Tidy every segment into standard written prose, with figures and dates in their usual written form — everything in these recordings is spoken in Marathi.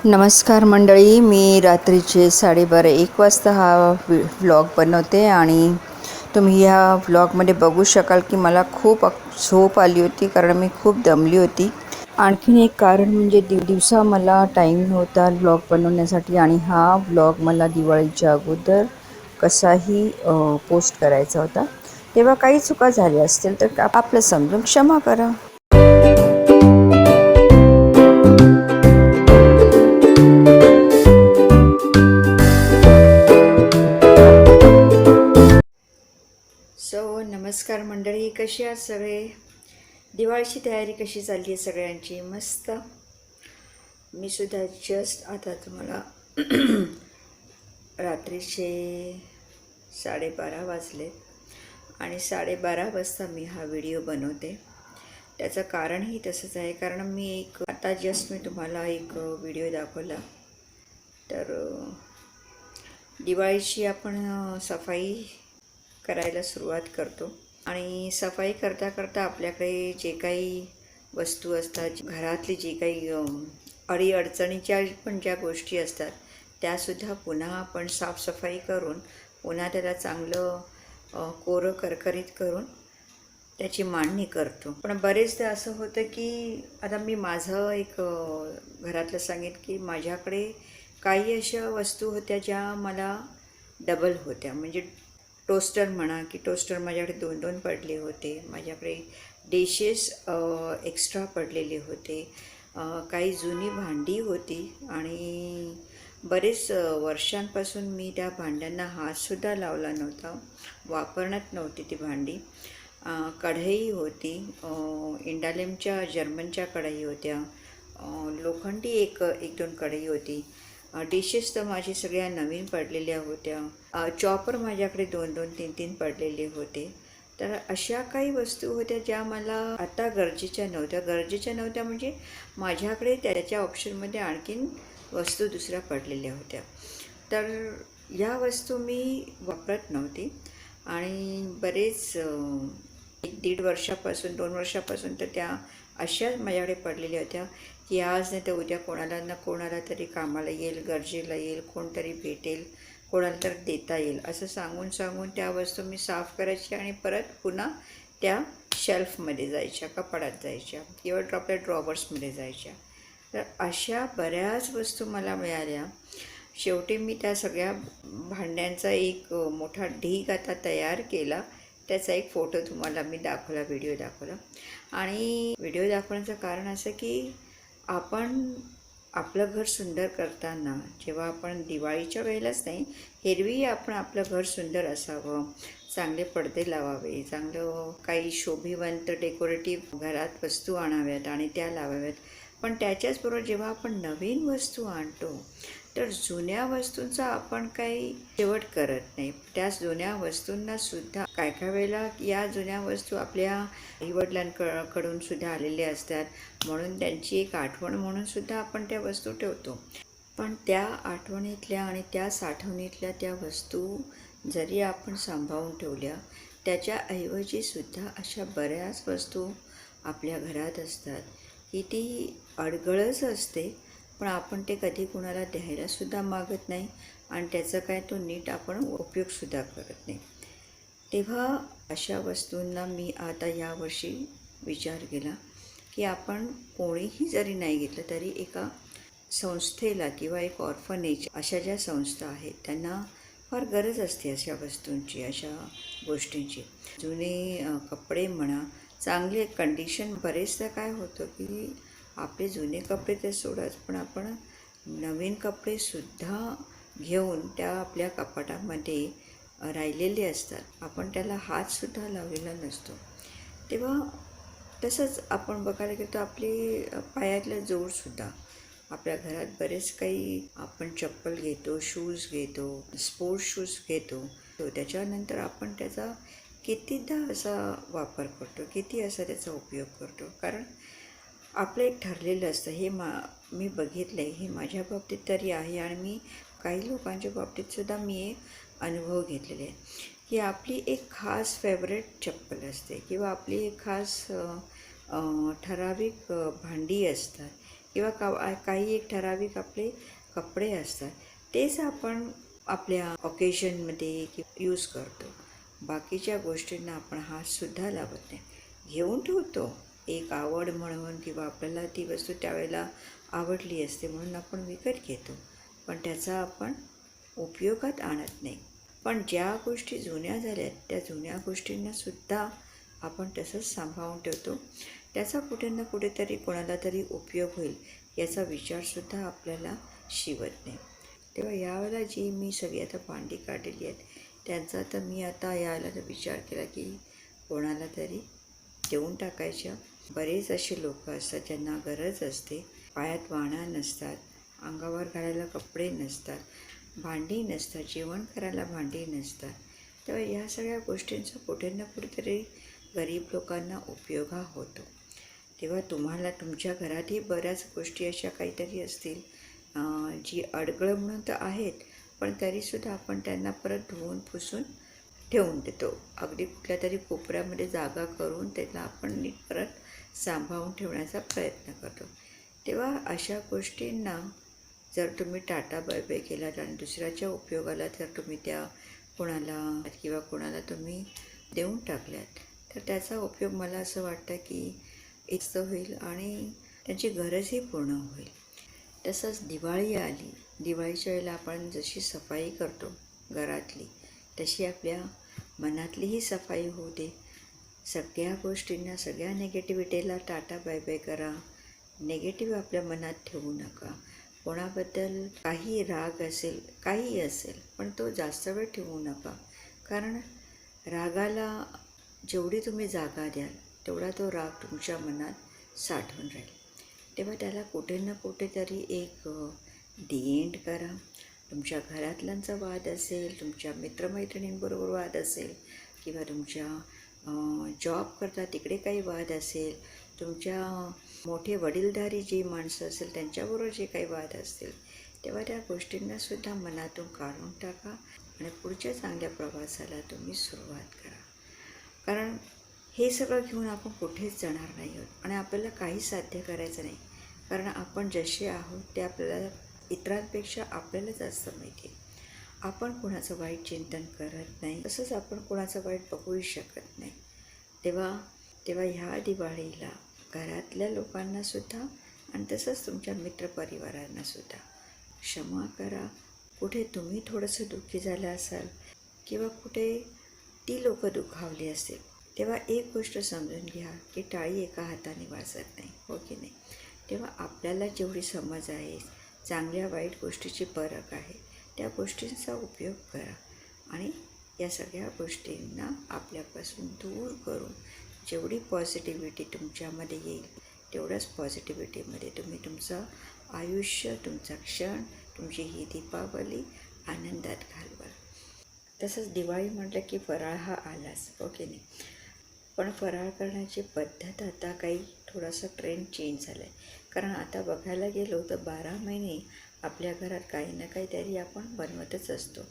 नमस्कार मंडळी, मी रात्रीचे 12:30-1 वाजता हा व्लॉग बनवते आणि तुम्ही ह्या व्लॉगमध्ये बघू शकाल की मला खूप झोप आली होती कारण मी खूप दमली होती. आणखीन एक कारण म्हणजे दिवसा मला टाईम नव्हता व्लॉग बनवण्यासाठी आणि हा व्लॉग मला दिवाळीच्या अगोदर कसाही पोस्ट करायचा होता. तेव्हा काही चुका झाल्या असतील तर आपलं समजून क्षमा करा. नमस्कार मंडळी, कशी आहात सगळे? दिवाळीची तयारी कशी चालली आहे सगळ्यांची? मस्त. मी सुद्धा जस्ट आता तुम्हाला रात्रीचे 12:30 वाजले आणि 12:30 वाजता मी हा व्हिडिओ बनवते. त्याचं कारणही तसंच आहे, कारण मी आता जस्ट मी तुम्हाला एक व्हिडिओ दाखवला. तर दिवाळीची आपण सफाई करायला सुरुवात करतो आणि सफाई करता करता आपल्याकडे जे काही वस्तू असतात, घरातली जी काही अडीअडचणीच्या पण ज्या गोष्टी असतात त्यासुद्धा पुन्हा आपण साफसफाई करून पुन्हा त्याला चांगलं कोरं करकरीत करून त्याची मांडणी करतो. पण बरेचदा असं होतं की आता मी माझं एक घरातलं सांगेन की माझ्याकडे काही अशा वस्तू होत्या ज्या मला डबल होत्या. म्हणजे टोस्टर म्हणा की टोस्टर माझ्याकडे 2-2 पडले होते. माझ्याकडे डिशेस एक्स्ट्रा पडलेले होते. काही जुनी भांडी होती आणि बरेच वर्षांपासून मी त्या भांड्यांना हातसुद्धा लावला नव्हता, वापरण्यात नव्हती ती भांडी. कढई होती, इंडालिमच्या जर्मनच्या कढई होत्या, लोखंडी एक 2 कढई होती. डिशेस तर माझी सगळ्या नवीन पडलेल्या होत्या. चॉपर माझ्याकडे 2-2, 3-3 पडलेले होते. तर अशा काही वस्तू होत्या ज्या मला आता गरजेच्या नव्हत्या म्हणजे माझ्याकडे त्याच्या ऑप्शनमध्ये आणखीन वस्तू दुसऱ्या पडलेल्या होत्या. तर या वस्तू मी वापरत नव्हती आणि बरेच 1-1.5 वर्षापासून 2 वर्षापासून तर त्या अशाच माझ्याकडे पडलेल्या होत्या की आज नाही तर उद्या कोणाला तरी कामाला येईल, गरजेला येईल, कोणतरी भेटेल, कोणाला तर देता येईल असं सांगून त्या वस्तू मी साफ करायची आणि परत पुन्हा त्या शेल्फमध्ये जायच्या, कपाटात जायच्या किंवा आपल्या ड्रॉवर्समध्ये जायच्या. तर अशा बऱ्याच वस्तू मला मिळाल्या. शेवटी मी त्या सगळ्या भांड्यांचा एक मोठा ढीग आता तयार केला. त्याचा एक फोटो तुम्हाला मी दाखवला, व्हिडिओ दाखवला. आणि व्हिडिओ दाखवण्याचं कारण असं की आपण आपलं घर सुंदर करताना जेव्हा आपण दिवाळीच्या वेळेलाच नाही, एरवी आपण आपलं घर सुंदर असावं, चांगले पडदे लावावे, चांगलं काही शोभिवंत डेकोरेटिव्ह घरात वस्तू आणाव्यात आणि त्या लावाव्यात. पण त्याच्याचबरोबर जेव्हा आपण नवीन वस्तू आणतो तर जुन्या वस्तूंचा आपण काही शेवट करत नाही. त्या जुन्या वस्तूंनासुद्धा काय वेळेला या जुन्या वस्तू आपल्या आईवडिलांकडून सुद्धा आलेल्या असतात, म्हणून त्यांची एक आठवण म्हणूनसुद्धा आपण त्या वस्तू ठेवतो. पण त्या आठवणीतल्या आणि त्या साठवणीतल्या त्या वस्तू जरी आपण सांभाळून ठेवल्या, त्याच्याऐवजीसुद्धा अशा बऱ्याच वस्तू आपल्या घरात असतात की ती अडगळच असते, पण आपण ते कधी कुणाला द्यायलासुद्धा मागत नाही आणि त्याचा काय तो नीट आपण उपयोगसुद्धा करत नाही. तेव्हा अशा वस्तूंना मी आता यावर्षी विचार केला की आपण कोणीही जरी नाही घेतलं तरी एका संस्थेला किंवा एक ऑर्फनेज अशा ज्या संस्था आहेत त्यांना फार गरज असते अशा वस्तूंची, अशा गोष्टींची. जुने कपडे म्हणा, चांगले कंडिशन. बरेचदा काय होतं की आपले जुने कपडे तर सोडाच, पण आपण नवीन कपडेसुद्धा घेऊन त्या आपल्या कपाटामध्ये राहिलेले असतात, आपण त्याला हातसुद्धा लावलेला नसतो. तेव्हा तसंच आपण बघायला गेलो तर आपली पायातलं जोडसुद्धा आपल्या घरात बरेच काही आपण चप्पल घेतो, शूज घेतो, स्पोर्ट्स शूज घेतो. त्याच्यानंतर आपण त्याचा कितीदा असा वापर करतो, किती असा त्याचा उपयोग करतो. कारण आपलं एक ठरलेलं असतं. हे मी बघितलं आहे, हे माझ्या बाबतीत तरी आहे आणि मी काही लोकांच्या बाबतीतसुद्धा मी एक अनुभव घेतलेले आहे की आपली एक खास फेवरेट चप्पल असते किंवा आपली एक खास ठराविक भांडी असतात किंवा काही एक ठराविक आपले कपडे असतात, तेच आपण आपल्या ऑकेजनमध्ये यूज करतो. बाकीच्या गोष्टींना आपण हातसुद्धा लावत नाही. घेऊन ठेवतो एक आवड म्हणून, किंवा आपल्याला ती वस्तू त्यावेळेला आवडली असते म्हणून आपण विकत घेतो, पण त्याचा आपण उपयोगात आणत नाही. पण ज्या गोष्टी जुन्या झाल्यात त्या जुन्या गोष्टींनासुद्धा आपण तसंच सांभाळून ठेवतो. त्याचा कुठे ना कुठेतरी कोणाला तरी उपयोग होईल याचा विचारसुद्धा आपल्याला शिवत नाही. तेव्हा यावेळेला जी मी सगळी आता भांडी काढलेली आहेत त्यांचा तर मी आता यावेळेला विचार केला की कोणाला तरी देऊन टाकायच्या. बरेच असे लोक असतात ज्यांना गरज असते, पायात वाणा नसतात, अंगावर घालायला कपडे नसतात, भांडी नसतात, जेवण करायला भांडी नसतात. तेव्हा या सगळ्या गोष्टींचा कुठे ना कुठेतरी गरीब लोकांना उपयोग होतो. तेव्हा तुम्हाला तुमच्या घरातही बऱ्याच गोष्टी अशा काहीतरी असतील जी अडगळ म्हणून तर आहेत, पण तरीसुद्धा आपण त्यांना परत धुवून पुसून ठेवून देतो. अगदी कुठल्या तरी कोपऱ्यामध्ये जागा करून त्याला आपण नीट परत सांभाळून ठेवण्याचा प्रयत्न करतो. तेव्हा अशा गोष्टींना जर तुम्ही टाटा बाय बाय केलात आणि दुसऱ्याच्या उपयोगाला जर तुम्ही त्या कोणाला तुम्ही देऊन टाकल्यात, तर त्याचा उपयोग मला असं वाटतं की इतकं होईल आणि त्यांची गरजही पूर्ण होईल. तसंच दिवाळी आली, दिवाळीच्या वेळेला आपण जशी सफाई करतो घरातली, तशी आपल्या मनातलीही सफाई होऊ दे. सगळ्या गोष्टींना, सगळ्या निगेटिव्हिटीला टाटा बाय बाय करा. निगेटिव्ह आपल्या मनात ठेवू नका. कोणाबद्दल काही राग असेल, काही असेल, पण तो जास्त वेळ ठेवू नका. कारण रागाला जेवढी तुम्ही जागा द्याल तेवढा तो राग तुमच्या मनात साठून राहील. तेव्हा त्याला कुठे ना कुठेतरी एक एंड करा. तुमच्या घरातल्यांचा वाद असेल, तुमच्या मित्रमैत्रिणींबरोबर वाद असेल, किंवा तुमच्या जॉब करता तिकडे काही वाद असेल, तुमच्या मोठे वडीलधारी जी माणसं असेल त्यांच्याबरोबर जे काही वाद असतील, तेव्हा त्या गोष्टींनासुद्धा मनातून काढून टाका आणि पुढच्या चांगल्या प्रवासाला तुम्ही सुरुवात करा. कारण हे सगळं घेऊन आपण कुठेच जाणार नाही आहोत आणि आपल्याला काही साध्य करायचं नाही. कारण आपण जसे आहोत ते आपल्याला इतरांपेक्षा आपल्याला जास्त माहिती आहे. आपण कोणाचं वाईट चिंतन करत नाही, तसंच आपण कोणाचं वाईट बघूही शकत नाही. तेव्हा ह्या दिवाळीला घरातल्या लोकांनासुद्धा आणि तसंच तुमच्या मित्रपरिवारांनासुद्धा क्षमा करा. कुठे तुम्ही थोडंसं दुःखी झालं असाल किंवा कुठे ती लोक दुखावली असेल, तेव्हा एक गोष्ट समजून घ्या की टाळी एका हाताने वाजत नाही, हो की नाही. तेव्हा आपल्याला जेवढी समज आहे, चांगल्या वाईट गोष्टीची फरक आहे, त्या गोष्टींचा उपयोग करा आणि या सगळ्या गोष्टींना आपल्यापासून दूर करून जेवढी पॉझिटिव्हिटी तुमच्यामध्ये येईल तेवढ्याच पॉझिटिव्हिटीमध्ये तुम्ही तुमचं आयुष्य, तुमचा क्षण, तुमची ही दीपावली आनंदात घालवाल. तसंच दिवाळी म्हटलं की फराळ हा आलाच, हो की नाही. पण फराळ करण्याची पद्धत आता काही थोडासा ट्रेंड चेंज झाला आहे. कारण आता बघायला गेलो तर 12 महिने आपल्या घरात काही ना काहीतरी आपण बनवतच असतो.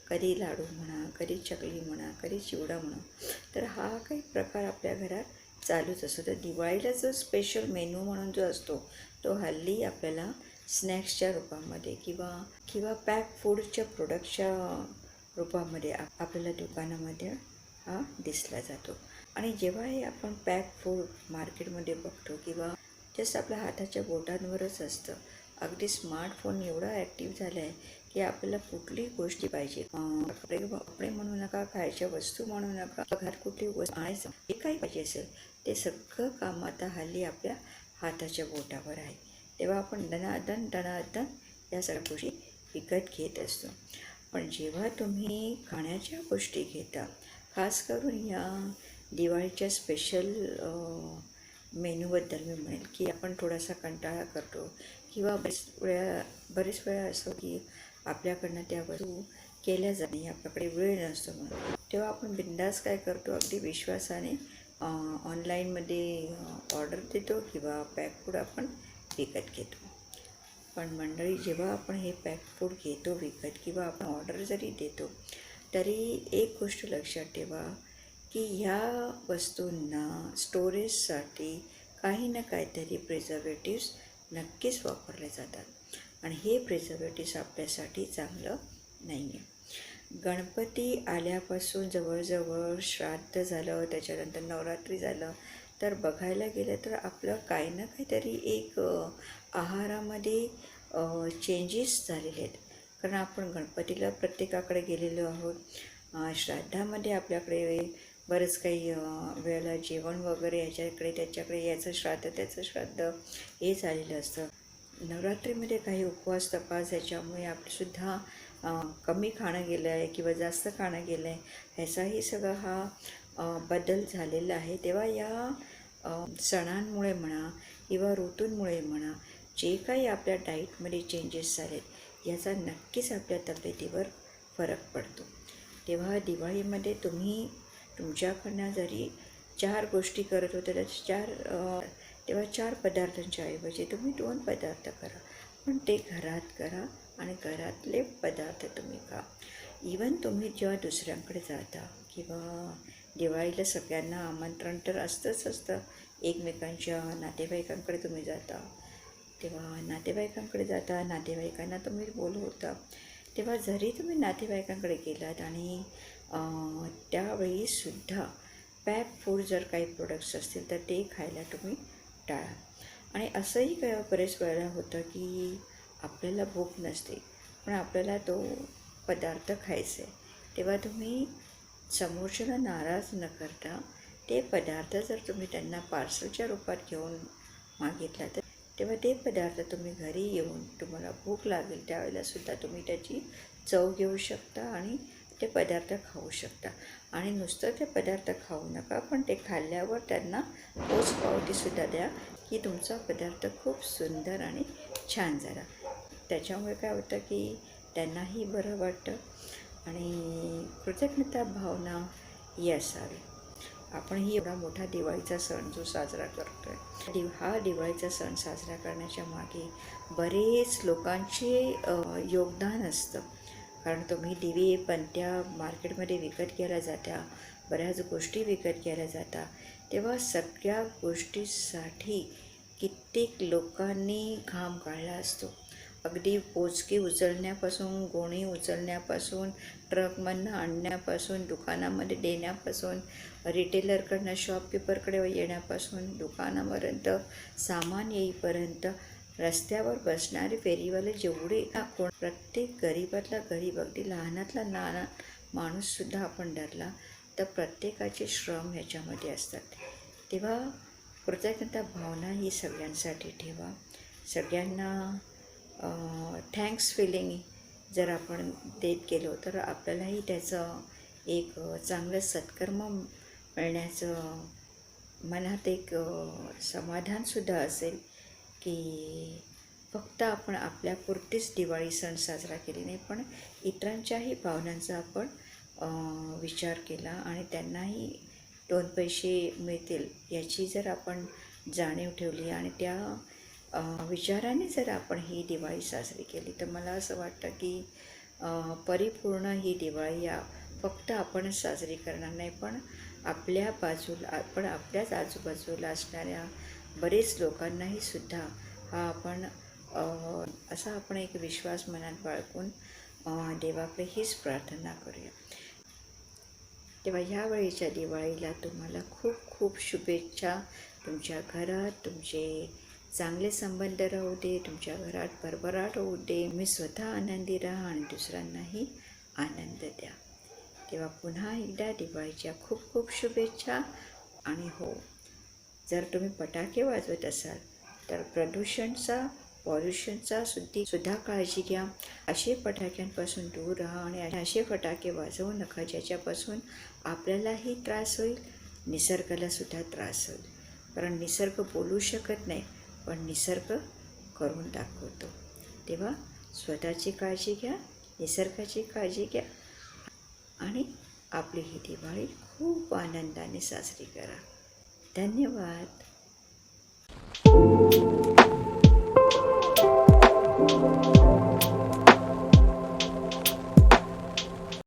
कधी लाडू म्हणा, कधी चकली म्हणा, कधी चिवडा म्हणा, तर हा काही प्रकार आपल्या घरात चालूच असतो. तर दिवाळीला जो स्पेशल मेनू म्हणून जो असतो तो हल्ली आपल्याला स्नॅक्सच्या रूपामध्ये किंवा पॅक फूडच्या प्रोडक्टच्या रूपामध्ये आपल्याला दुकानामध्ये हा दिसला जातो. आणि जेव्हा हे आपण पॅक फूड मार्केटमध्ये बघतो किंवा जस्ट आपल्या हाताच्या बोटांवरच असतं, अगदी स्मार्टफोन एवढा ॲक्टिव्ह झाला आहे की आपल्याला कुठलीही गोष्टी पाहिजे, कपडे म्हणू नका, खायच्या वस्तू म्हणू नका, घरात कुठली वस्तू आणायचं, जे काही पाहिजे असेल ते सगळं काम आता हल्ली आपल्या हाताच्या बोटावर आहे. तेव्हा आपण दणादण या सगळ्या गोष्टी विकत घेत असतो. पण जेव्हा तुम्ही खाण्याच्या गोष्टी घेता, खास करून या दिवाळीच्या स्पेशल मेनूबद्दल मी म्हणेल की आपण थोडासा कंटाळा करतो किंवा बरेच वेळा असतो की आपल्याकडनं त्या वस्तू केल्या जात नाही, आपल्याकडे वेळ नसतो म्हणून. तेव्हा आपण बिनधास्त काय करतो, अगदी विश्वासाने ऑनलाईनमध्ये ऑर्डर देतो किंवा पॅक फूड आपण विकत घेतो. पण मंडळी, जेव्हा आपण हे पॅक फूड घेतो विकत किंवा आपण ऑर्डर जरी देतो, तरी एक गोष्ट लक्षात ठेवा की ह्या वस्तूंना स्टोरेजसाठी काही ना काहीतरी प्रिझर्वेटिव्स नक्कीच वापरले जातात आणि हे प्रिझर्वेटिव्स आपल्यासाठी चांगलं नाही आहे. गणपती आल्यापासून जवळजवळ श्राद्ध झालं, त्याच्यानंतर नवरात्री झालं, तर बघायला गेलं तर आपलं काही ना काहीतरी एक आहारामध्ये चेंजेस झालेले आहेत. कारण आपण गणपतीला प्रत्येकाकडे गेलेलो आहोत. श्राद्धामध्ये आपल्याकडे बरंच काही वेळेला जेवण वगैरे याच्याकडे त्याच्याकडे, याचं श्राद्ध त्याचं श्राद्ध हे झालेलं असतं. नवरात्रीमध्ये काही उपवास तपास याच्यामुळे आपलंसुद्धा कमी खाणं गेलं आहे किंवा जास्त खाणं गेलं आहे, ह्याचाही सगळा हा बदल झालेला आहे. तेव्हा या सणांमुळे म्हणा किंवा ऋतूंमुळे म्हणा, जे काही आपल्या डाईटमध्ये चेंजेस झालेत याचा नक्कीच आपल्या तब्येतीवर फरक पडतो. तेव्हा दिवाळीमध्ये तुम्ही तुमच्याकडनं जरी 4 गोष्टी करत होत्या तेव्हा 4 पदार्थांच्या ऐवजी तुम्ही 2 पदार्थ करा, पण ते घरात करा आणि घरातले पदार्थ तुम्ही खा. इवन तुम्ही जेव्हा दुसऱ्यांकडे जाता किंवा दिवाळीला सगळ्यांना आमंत्रण तर असतंच असतं, एकमेकांच्या नातेवाईकांकडे तुम्ही जाता, तेव्हा नातेवाईकांकडे जाता, नातेवाईकांना तुम्ही बोलवता. तेव्हा जरी तुम्ही नातेवाईकांकडे गेलात आणि त्यावेळीसुद्धा पॅक फूड जर काही प्रोडक्ट्स असतील तर ते खायला तुम्ही टाळा. आणि असंही काय बरेच वेळेला होतं की आपल्याला भूक नसते पण आपल्याला तो पदार्थ खायचा आहे, तेव्हा तुम्ही समोरच्याला नाराज न करता ते पदार्थ जर तुम्ही त्यांना पार्सलच्या रूपात घेऊन मागितला तर तेव्हा ते पदार्थ तुम्ही घरी येऊन तुम्हाला भूक लागेल त्यावेळेलासुद्धा तुम्ही त्याची चव घेऊ शकता आणि ते पदार्थ खाऊ शकता. आणि नुसतं ते पदार्थ खाऊ नका, पण ते खाल्ल्यावर त्यांना पोचपावतीसुद्धा द्या की तुमचा पदार्थ खूप सुंदर आणि छान झाला. त्याच्यामुळे काय होतं की त्यांनाही बरं वाटतं आणि कृतज्ञता भावना ही असावी. आपणही एवढा मोठा दिवाळीचा सण जो साजरा करतो आहे, हा दिवाळीचा सण साजरा करण्याच्या मागे बरेच लोकांचे योगदान असतं. कारण तुम्ही दिवे पणत्या मार्केटमध्ये विकत घ्यायला जाता, बऱ्याच गोष्टी विकत घ्यायला जाता, तेव्हा सगळ्या गोष्टीसाठी कित्येक लोकांनी घाम काढला असतो. अगदी पोचके उचलण्यापासून, गोणी उचलण्यापासून, ट्रकमधनं आणण्यापासून, दुकानामध्ये देण्यापासून, रिटेलरकडनं शॉपकीपरकडे येण्यापासून, दुकानापर्यंत सामान येईपर्यंत, रस्त्यावर बसणारे फेरीवाले जेवढे प्रत्येक गरीबातला गरीब, अगदी लहानातला लहान माणूससुद्धा आपण धरला तर प्रत्येकाचे श्रम ह्याच्यामध्ये असतात. तेव्हा कृतज्ञता भावना ही सगळ्यांसाठी ठेवा. सगळ्यांना थँक्स फिलिंग जर आपण देत गेलो तर आपल्यालाही त्याचं एक चांगलं सत्कर्म मिळण्याचं मनात एक समाधानसुद्धा असेल की फक्त आपण आपल्यापुरतीच दिवाळी सण साजरा केली नाही, पण इतरांच्याही भावनांचा आपण विचार केला आणि त्यांनाही 2 पैसे मिळतील याची जर आपण जाणीव ठेवली आणि त्या विचाराने जर आपण ही दिवाळी साजरी केली तर मला असं वाटतं की परिपूर्ण ही दिवाळी फक्त आपणच साजरी करणार नाही, पण आपल्याच आजूबाजूला असणाऱ्या बरेच लोकांनाही सुद्धा हा असा आपण एक विश्वास मनात बाळगून देवाकडे हीच प्रार्थना करूया. तेव्हा ह्यावेळीच्या दिवाळीला तुम्हाला खूप खूप शुभेच्छा. तुमच्या घरात तुमचे चांगले संबंध राहू दे, तुमच्या घरात भरभराट होऊ दे, तुम्ही स्वतः आनंदी राहा आणि दुसऱ्यांनाही आनंद द्या. तेव्हा पुन्हा एकदा दिवाळीच्या खूप खूप शुभेच्छा. आणि हो, जर तुम्ही फटाके वाजवत असाल तर पॉल्युशनचा सुद्धा काळजी घ्या. असे फटाक्यांपासून दूर राहा आणि असे फटाके वाजवू नका ज्याच्यापासून आपल्यालाही त्रास होईल, निसर्गालासुद्धा त्रास होईल. कारण निसर्ग बोलू शकत नाही, पण निसर्ग करून दाखवतो. तेव्हा स्वतःची काळजी घ्या, निसर्गाची काळजी घ्या आणि आपली ही दिवाळी खूप आनंदाने साजरी करा. धन्यवाद.